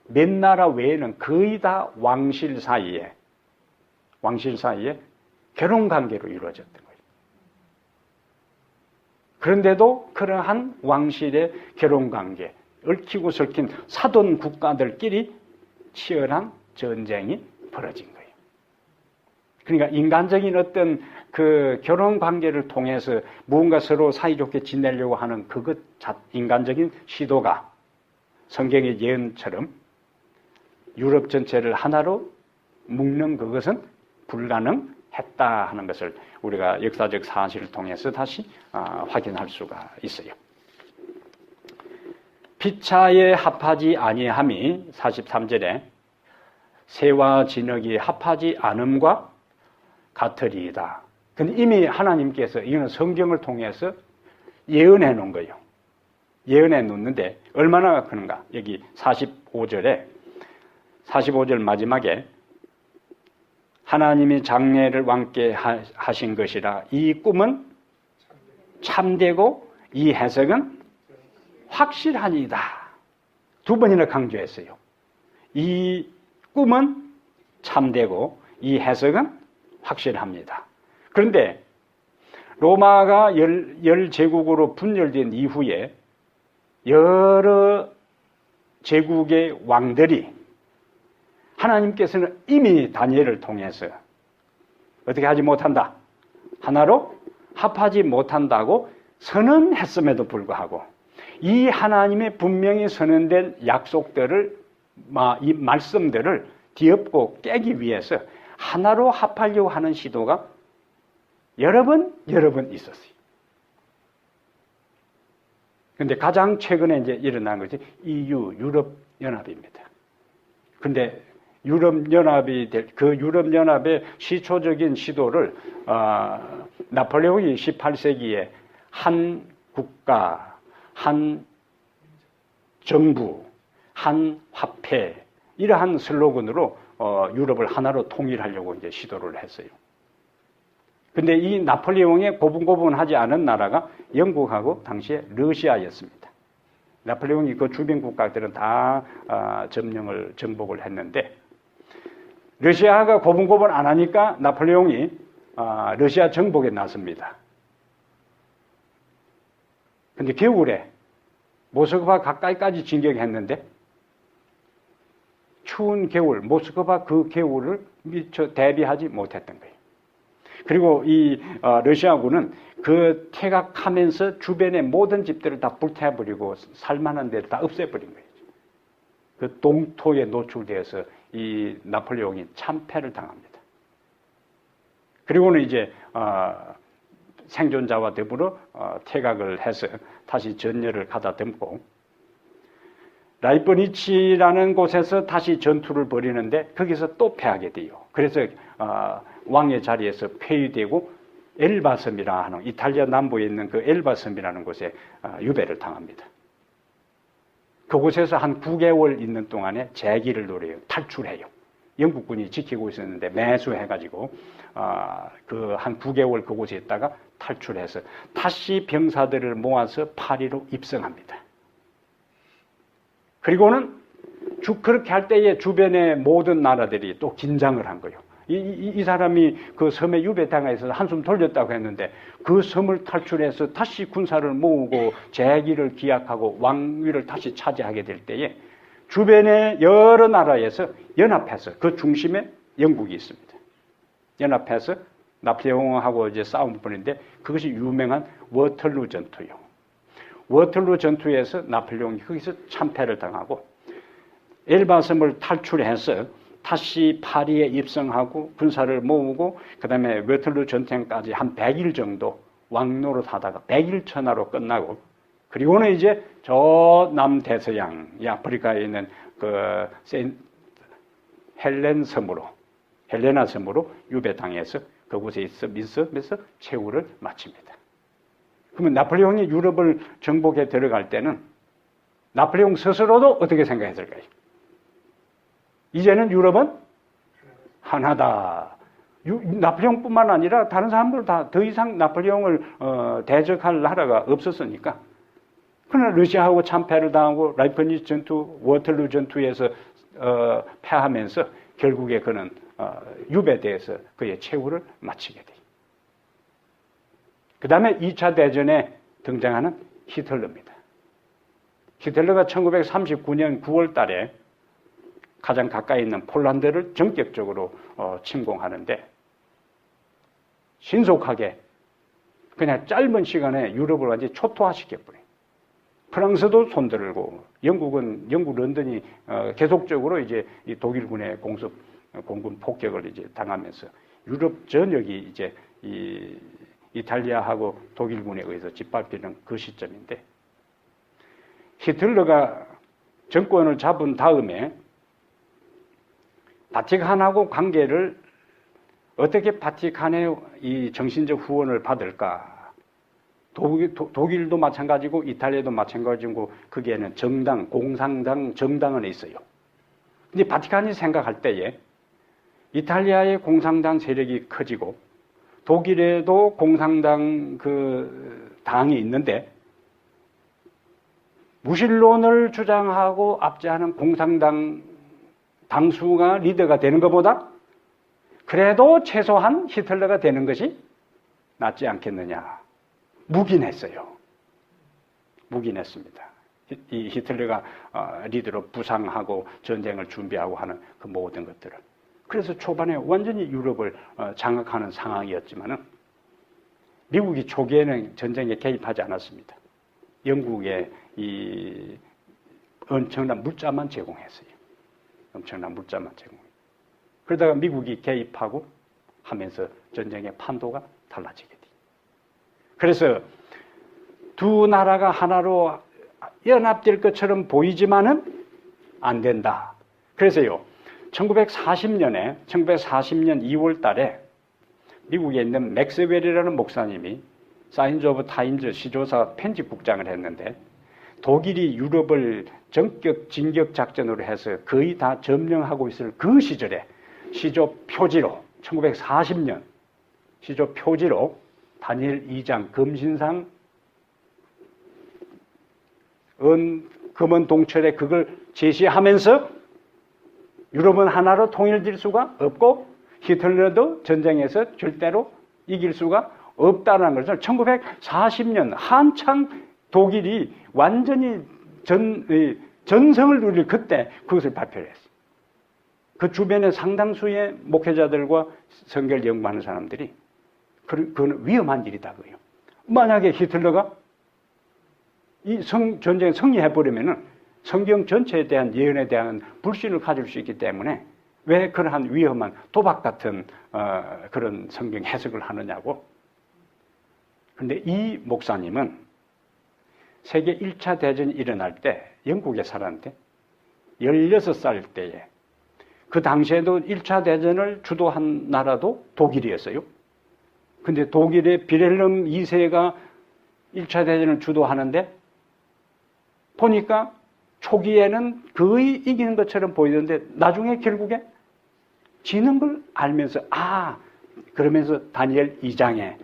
몇 나라 외에는 거의 다 왕실 사이에 결혼 관계로 이루어졌던 거예요. 그런데도 그러한 왕실의 결혼 관계, 얽히고 설킨 사돈 국가들끼리 치열한 전쟁이 벌어진 거예요. 그러니까 인간적인 어떤 그 결혼 관계를 통해서 무언가 서로 사이좋게 지내려고 하는 그것 인간적인 시도가 성경의 예언처럼 유럽 전체를 하나로 묶는 그것은 불가능했다 하는 것을 우리가 역사적 사실을 통해서 다시 확인할 수가 있어요. 피차에 합하지 아니함이 43절에 새와 진흙이 합하지 않음과 같으리이다. 근데 이미 하나님께서 이거는 성경을 통해서 예언해 놓은 거예요. 예언해 놓는데 얼마나 그런가? 여기 45절 마지막에 하나님이 장래를 왕께 하신 것이라 이 꿈은 참되고 이 해석은 확실하니이다. 두 번이나 강조했어요. 이 꿈은 참되고 이 해석은 확실합니다. 그런데 로마가 열 제국으로 분열된 이후에 여러 제국의 왕들이 하나님께서는 이미 다니엘을 통해서 어떻게 하지 못한다. 하나로 합하지 못한다고 선언했음에도 불구하고 이 하나님의 분명히 선언된 약속들을, 이 말씀들을 뒤엎고 깨기 위해서 하나로 합하려고 하는 시도가 여러 번 있었어요. 그런데 가장 최근에 이제 일어난 것이 EU, 유럽연합입니다. 근데 유럽연합의 시초적인 시도를, 나폴레옹이 18세기에 한 국가, 한 정부, 한 화폐, 이러한 슬로건으로 유럽을 하나로 통일하려고 이제 시도를 했어요. 근데 이 나폴레옹에 고분고분하지 않은 나라가 영국하고 당시에 러시아였습니다. 나폴레옹이 그 주변 국가들은 다 정복을 했는데 러시아가 고분고분 안 하니까 나폴레옹이 러시아 정복에 나섭니다. 근데 겨울에 모스크바 가까이까지 진격했는데 추운 겨울, 모스크바 그 겨울을 미처 대비하지 못했던 거예요. 그리고 이 러시아군은 그 퇴각하면서 주변의 모든 집들을 다 불태워버리고 살만한 데를 다 없애버린 거예요. 그 동토에 노출되어서 이 나폴레옹이 참패를 당합니다. 그리고는 이제 생존자와 더불어 퇴각을 해서 다시 전열을 가다듬고 라이프니치라는 곳에서 다시 전투를 벌이는데 거기서 또 패하게 돼요. 그래서 왕의 자리에서 폐위되고 엘바섬이라 하는 이탈리아 남부에 있는 그 엘바섬이라는 곳에 유배를 당합니다. 그곳에서 한 9개월 있는 동안에 재기를 노려요. 탈출해요. 영국군이 지키고 있었는데 매수해가지고 그 한 9개월 그곳에 있다가 탈출해서 다시 병사들을 모아서 파리로 입성합니다. 그리고는 그렇게 할 때에 주변의 모든 나라들이 또 긴장을 한 거예요. 이 사람이 그 섬에 유배당해서 한숨 돌렸다고 했는데 그 섬을 탈출해서 다시 군사를 모으고 재기를 기약하고 왕위를 다시 차지하게 될 때에 주변의 여러 나라에서 연합해서 그 중심에 영국이 있습니다. 연합해서 나폴레옹하고 이제 싸움 벌이는데 그것이 유명한 워털루 전투요. 워털루 전투에서 나폴레옹이 거기서 참패를 당하고 엘바섬을 탈출해서 다시 파리에 입성하고 군사를 모으고 그 다음에 워털루 전쟁까지 한 100일 정도 왕노릇 하다가 100일 천하로 끝나고 그리고는 이제 저 남대서양 아프리카에 있는 그 헬레나 섬으로 유배당해서 그곳에 있으면서 최후를 마칩니다. 그러면 나폴레옹이 유럽을 정복해 들어갈 때는 나폴레옹 스스로도 어떻게 생각했을까요? 이제는 유럽은 하나다. 나폴레옹뿐만 아니라 다른 사람들 다 더 이상 나폴레옹을 대적할 나라가 없었으니까 그러나 러시아하고 참패를 당하고 라이프니츠 전투, 워털루 전투에서 패하면서 결국에 그는 유배대에서 그의 최후를 마치게 돼요. 그 다음에 2차 대전에 등장하는 히틀러입니다. 히틀러가 1939년 9월 달에 가장 가까이 있는 폴란드를 전격적으로 침공하는데 신속하게 그냥 짧은 시간에 유럽을 완전히 초토화시켜버려요. 프랑스도 손들고 영국 런던이 계속적으로 이제 이 독일군의 공군 폭격을 이제 당하면서 유럽 전역이 이제 이 이탈리아하고 독일군에 의해서 짓밟히는 그 시점인데 히틀러가 정권을 잡은 다음에 바티칸하고 관계를 어떻게 바티칸의 이 정신적 후원을 받을까? 독일도 마찬가지고 이탈리아도 마찬가지고 거기에는 정당, 공산당, 정당은 있어요. 근데 바티칸이 생각할 때에 이탈리아의 공산당 세력이 커지고 독일에도 공산당 그 당이 있는데 무신론을 주장하고 압제하는 공산당 당수가 리더가 되는 것보다 그래도 최소한 히틀러가 되는 것이 낫지 않겠느냐. 묵인했어요. 묵인했습니다. 이 히틀러가 리더로 부상하고 전쟁을 준비하고 하는 그 모든 것들을. 그래서 초반에 완전히 유럽을 장악하는 상황이었지만은 미국이 초기에는 전쟁에 개입하지 않았습니다. 영국에 이 엄청난 물자만 제공했어요. 엄청난 물자만 제공했어요. 그러다가 미국이 개입하고 하면서 전쟁의 판도가 달라지게 돼요. 그래서 두 나라가 하나로 연합될 것처럼 보이지만은 안 된다. 그래서요, 1940년 2월 달에 미국에 있는 맥스웰이라는 목사님이 사인즈 오브 타임즈 시조사 편집국장을 했는데 독일이 유럽을 전격 진격 작전으로 해서 거의 다 점령하고 있을 그 시절에 시조 표지로 1940년 시조 표지로 다니엘 2장 금신상 금은 동철에 그걸 제시하면서 유럽은 하나로 통일될 수가 없고 히틀러도 전쟁에서 절대로 이길 수가 없다는 것을 1940년 한창 독일이 완전히 전성을 누릴 그때 그것을 발표를 했어요. 그 주변에 상당수의 목회자들과 성경을 연구하는 사람들이 그건 위험한 일이다 그래요. 만약에 히틀러가 이 전쟁에 승리해버리면은 성경 전체에 대한 예언에 대한 불신을 가질 수 있기 때문에 왜 그러한 위험한 도박 같은 그런 성경 해석을 하느냐고. 그런데 이 목사님은 세계 1차 대전이 일어날 때 영국에 살았는데 16살 때에 그 당시에도 1차 대전을 주도한 나라도 독일이었어요. 근데 독일의 빌헬름 2세가 1차 대전을 주도하는데 보니까 초기에는 거의 이기는 것처럼 보이던데 나중에 결국에 지는 걸 알면서 그러면서 다니엘 2장에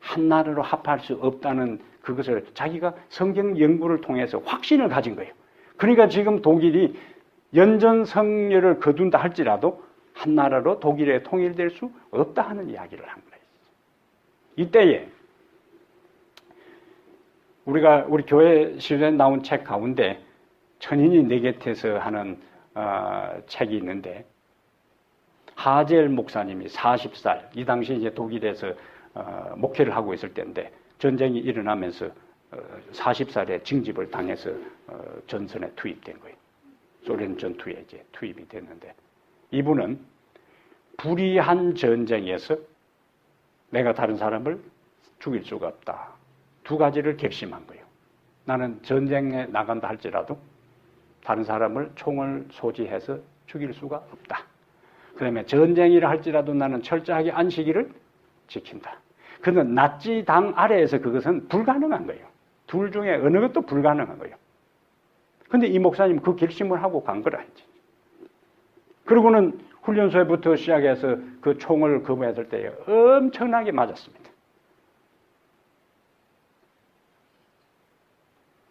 한 나라로 합할 수 없다는 그것을 자기가 성경 연구를 통해서 확신을 가진 거예요. 그러니까 지금 독일이 연전성렬을 거둔다 할지라도 한 나라로 독일에 통일될 수 없다 하는 이야기를 한 거예요. 이때에 우리 교회 시절에 나온 책 가운데 천인이 내 곁에서 하는 책이 있는데 하젤 목사님이 40살 이 당시 이제 독일에서 목회를 하고 있을 때인데 전쟁이 일어나면서 40살에 징집을 당해서 전선에 투입된 거예요. 소련 전투에 이제 투입이 됐는데 이분은 불의한 전쟁에서 내가 다른 사람을 죽일 수가 없다. 두 가지를 결심한 거예요. 나는 전쟁에 나간다 할지라도 다른 사람을 총을 소지해서 죽일 수가 없다. 그다음에 전쟁이라 할지라도 나는 철저하게 안식일을 지킨다. 그는 나치 당 아래에서 그것은 불가능한 거예요. 둘 중에 어느 것도 불가능한 거예요. 근데 이 목사님 그 결심을 하고 간 거라 했지. 그리고는 훈련소에부터 시작해서 그 총을 거부했을 때 엄청나게 맞았습니다.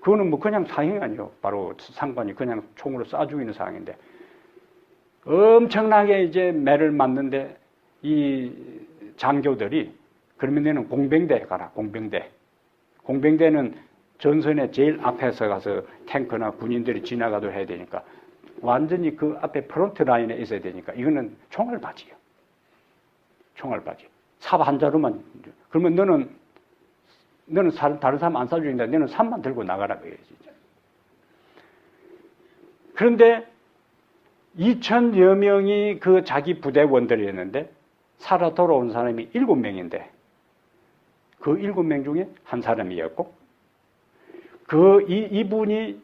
그거는 뭐 그냥 사형이 아니에요. 바로 상관이 그냥 총으로 쏴 죽이는 상황인데 엄청나게 이제 매를 맞는데 이 장교들이 그러면 너는 공병대에 가라. 공병대. 공병대는 전선에 제일 앞에서 가서 탱크나 군인들이 지나가도 해야 되니까 완전히 그 앞에 프론트 라인에 있어야 되니까 이거는 총알바지예요. 총알바지. 삽 한 자루만. 그러면 너는 다른 사람 안 쏴주는데 너는 삽만 들고 나가라 그래요. 진짜. 그런데 2,000여 명이 그 자기 부대원들이었는데 살아 돌아온 사람이 7명인데 그 7명 중에 한 사람이었고 이분이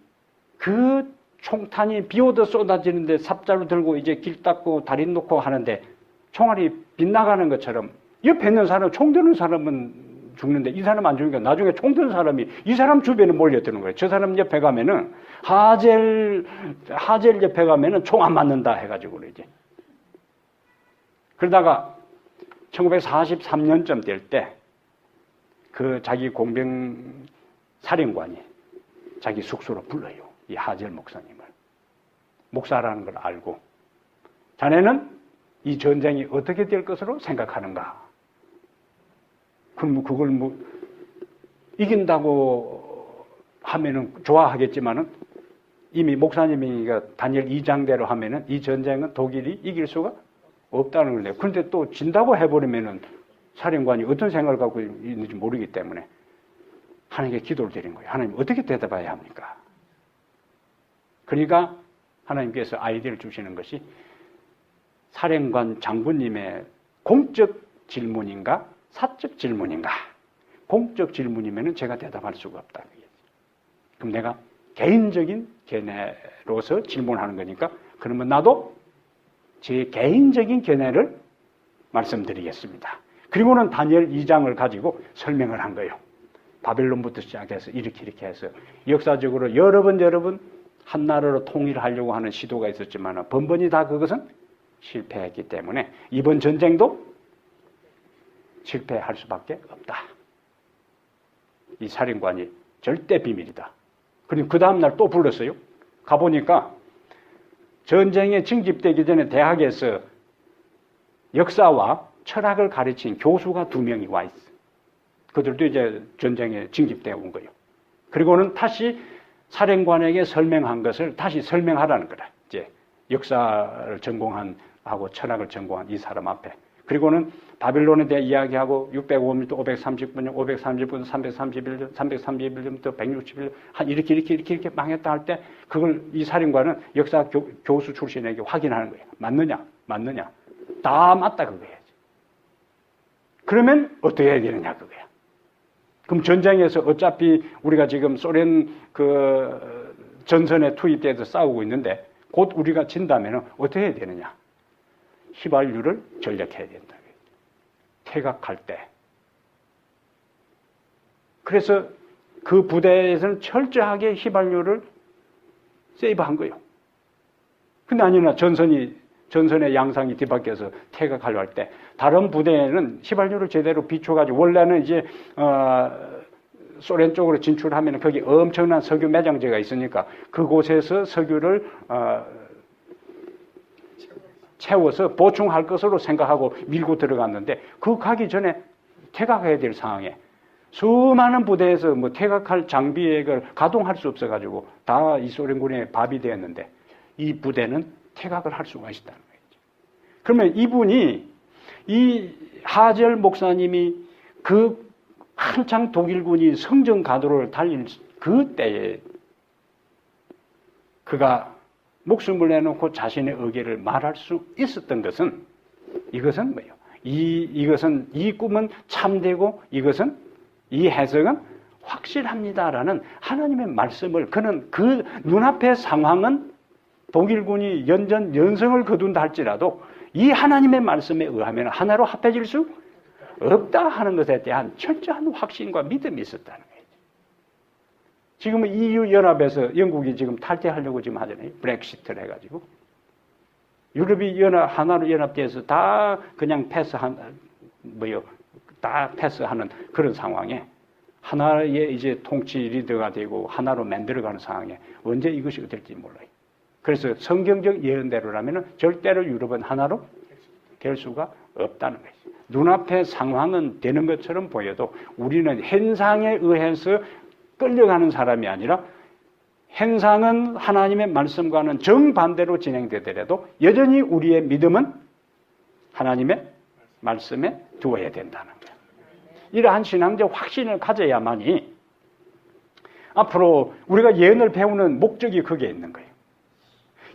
그 총탄이 비오듯 쏟아지는데 삽자루 들고 이제 길 닦고 다리 놓고 하는데 총알이 빗나가는 것처럼 옆에 있는 사람, 총 드는 사람은 죽는데 이 사람 안 죽으니까 나중에 총 드는 사람이 이 사람 주변에 몰려드는 거예요. 저 사람 옆에 가면은 하젤 옆에 가면은 총 안 맞는다 해가지고 그러지. 그러다가 1943년쯤 될 때 그 자기 공병 사령관이 자기 숙소로 불러요. 이 하젤 목사님을. 목사라는 걸 알고 자네는 이 전쟁이 어떻게 될 것으로 생각하는가? 그럼 그걸 이긴다고 하면은 좋아하겠지만은 이미 목사님이가 다니엘 2장대로 하면은 이 전쟁은 독일이 이길 수가 없다는 거예요. 그런데 또 진다고 해버리면은 사령관이 어떤 생각을 갖고 있는지 모르기 때문에 하나님께 기도를 드린 거예요. 하나님 어떻게 대답해야 합니까? 그러니까 하나님께서 아이디어를 주시는 것이 사령관 장군님의 공적 질문인가 사적 질문인가? 공적 질문이면 제가 대답할 수가 없다. 그럼 내가 개인적인 견해로서 질문하는 거니까 그러면 나도 제 개인적인 견해를 말씀드리겠습니다. 그리고는 다니엘 2장을 가지고 설명을 한 거예요. 바벨론부터 시작해서 이렇게 해서 역사적으로 여러 번 한 나라로 통일하려고 하는 시도가 있었지만 번번이 다 그것은 실패했기 때문에 이번 전쟁도 실패할 수밖에 없다. 이 사령관이 절대 비밀이다. 그리고 그 다음날 또 불렀어요. 가보니까 전쟁에 징집되기 전에 대학에서 역사와 철학을 가르친 교수가 2명이 와 있어. 그들도 이제 전쟁에 징집되어 온 거예요. 그리고는 다시 사령관에게 설명한 것을 다시 설명하라는 거다. 이제 역사를 전공하고 철학을 전공한 이 사람 앞에. 그리고는 바빌론에 대해 이야기하고 605년, 530년, 530년, 331년, 331년부터 161년 이렇게 망했다 할 때 그걸 이 사령관은 역사 교수 출신에게 확인하는 거예요. 맞느냐? 다 맞다 그거예요. 그러면 어떻게 해야 되느냐 그거야. 그럼 전쟁에서 어차피 우리가 지금 소련 그 전선에 투입돼서 싸우고 있는데 곧 우리가 진다면 어떻게 해야 되느냐? 휘발유를 전력해야 된다. 퇴각할 때. 그래서 그 부대에서는 철저하게 휘발유를 세이브한 거예요. 근데 아니나 전선의 양상이 뒤바뀌어서 퇴각하려 할 때 다른 부대에는 휘발유를 제대로 비춰가지고 원래는 이제 소련 쪽으로 진출하면 거기 엄청난 석유 매장지가 있으니까 그곳에서 석유를 채워서 보충할 것으로 생각하고 밀고 들어갔는데 그 가기 전에 퇴각해야 될 상황에 수많은 부대에서 뭐 퇴각할 장비를 가동할 수 없어가지고 다 이 소련군의 밥이 되었는데 이 부대는 퇴각을 할 수가 있다는 거죠. 그러면 이분이 이 하젤 목사님이 그 한창 독일군이 성전 가도를 달릴 그 때에 그가 목숨을 내놓고 자신의 의견을 말할 수 있었던 것은 이것은 뭐예요? 이 꿈은 참되고 이 해석은 확실합니다라는 하나님의 말씀을 그는 그 눈앞의 상황은 독일군이 연성을 거둔다 할지라도 이 하나님의 말씀에 의하면 하나로 합해질 수 없다 하는 것에 대한 철저한 확신과 믿음이 있었다는 거예요. 지금은 EU 연합에서 영국이 지금 탈퇴하려고 지금 하잖아요. 브렉시트를 해가지고. 유럽이 하나로 연합돼서 다 그냥 다 패스하는 그런 상황에 하나의 이제 통치 리더가 되고 하나로 만들어가는 상황에 언제 이것이 어떨지 몰라요. 그래서 성경적 예언대로라면 절대로 유럽은 하나로 될 수가 없다는 거예요. 눈앞의 상황은 되는 것처럼 보여도 우리는 현상에 의해서 끌려가는 사람이 아니라 현상은 하나님의 말씀과는 정반대로 진행되더라도 여전히 우리의 믿음은 하나님의 말씀에 두어야 된다는 거예요. 이러한 신앙적 확신을 가져야만이 앞으로 우리가 예언을 배우는 목적이 거기에 있는 거예요.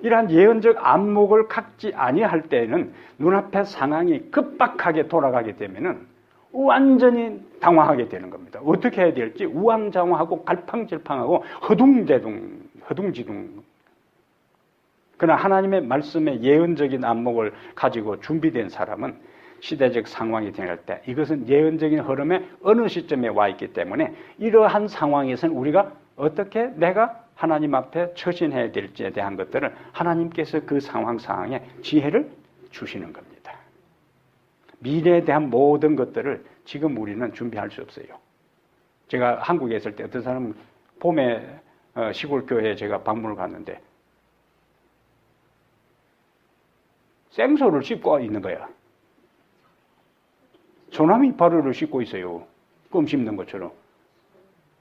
이러한 예언적 안목을 갖지 아니할 때에는 눈앞의 상황이 급박하게 돌아가게 되면은 완전히 당황하게 되는 겁니다. 어떻게 해야 될지 우왕좌왕하고 갈팡질팡하고 허둥지둥. 그러나 하나님의 말씀의 예언적인 안목을 가지고 준비된 사람은 시대적 상황이 되할 때 이것은 예언적인 흐름에 어느 시점에 와 있기 때문에 이러한 상황에서는 우리가 어떻게 내가 하나님 앞에 처신해야 될지에 대한 것들을 하나님께서 그 상황에 지혜를 주시는 겁니다. 미래에 대한 모든 것들을 지금 우리는 준비할 수 없어요. 제가 한국에 있을 때 어떤 사람은 봄에 시골 교회에 제가 방문을 갔는데 생소를 씹고 있는 거야. 소나미 파루를 씹고 있어요. 껌 씹는 것처럼.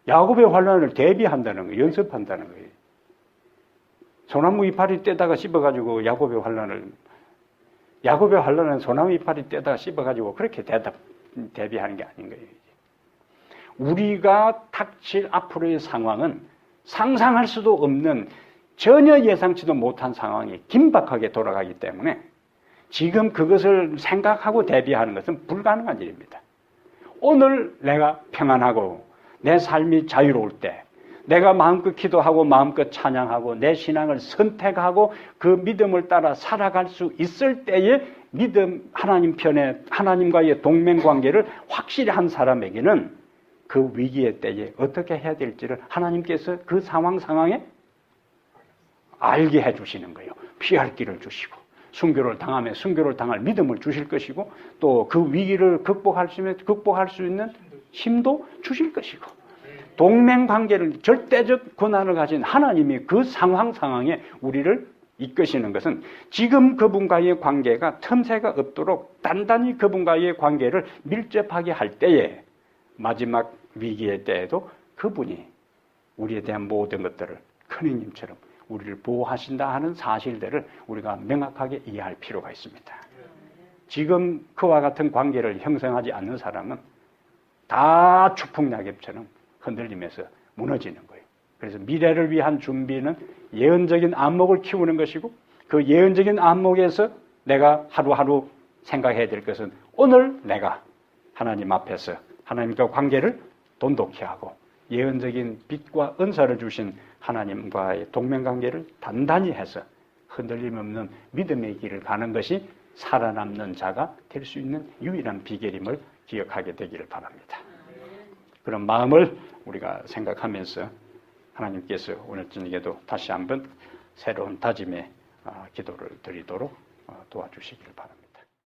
야곱의 환란을 대비한다는 거예요. 연습한다는 거예요. 소나무 이파리 떼다가 씹어가지고 야곱의 환란은 소나무 이파리 떼다가 씹어가지고 그렇게 대비하는 게 아닌 거예요. 우리가 닥칠 앞으로의 상황은 상상할 수도 없는 전혀 예상치도 못한 상황이 긴박하게 돌아가기 때문에 지금 그것을 생각하고 대비하는 것은 불가능한 일입니다. 오늘 내가 평안하고 내 삶이 자유로울 때 내가 마음껏 기도하고 마음껏 찬양하고 내 신앙을 선택하고 그 믿음을 따라 살아갈 수 있을 때에 믿음 하나님 편에 하나님과의 동맹관계를 확실히 한 사람에게는 그 위기의 때에 어떻게 해야 될지를 하나님께서 그 상황에 알게 해주시는 거예요. 피할 길을 주시고 순교를 당하면 순교를 당할 믿음을 주실 것이고 또 그 위기를 극복할 수 있는 힘도 주실 것이고 동맹관계를 절대적 권한을 가진 하나님이 그 상황에 우리를 이끄시는 것은 지금 그분과의 관계가 틈새가 없도록 단단히 그분과의 관계를 밀접하게 할 때에 마지막 위기의 때에도 그분이 우리에 대한 모든 것들을 큰형님처럼 우리를 보호하신다 하는 사실들을 우리가 명확하게 이해할 필요가 있습니다. 지금 그와 같은 관계를 형성하지 않는 사람은 다 추풍낙엽처럼 흔들리면서 무너지는 거예요. 그래서 미래를 위한 준비는 예언적인 안목을 키우는 것이고 그 예언적인 안목에서 내가 하루하루 생각해야 될 것은 오늘 내가 하나님 앞에서 하나님과 관계를 돈독히 하고 예언적인 빛과 은사를 주신 하나님과의 동맹관계를 단단히 해서 흔들림 없는 믿음의 길을 가는 것이 살아남는 자가 될 수 있는 유일한 비결임을 기억하게 되기를 바랍니다. 그런 마음을 우리가 생각하면서 하나님께서 오늘 저녁에도 다시 한번 새로운 다짐의 기도를 드리도록 도와주시길 바랍니다.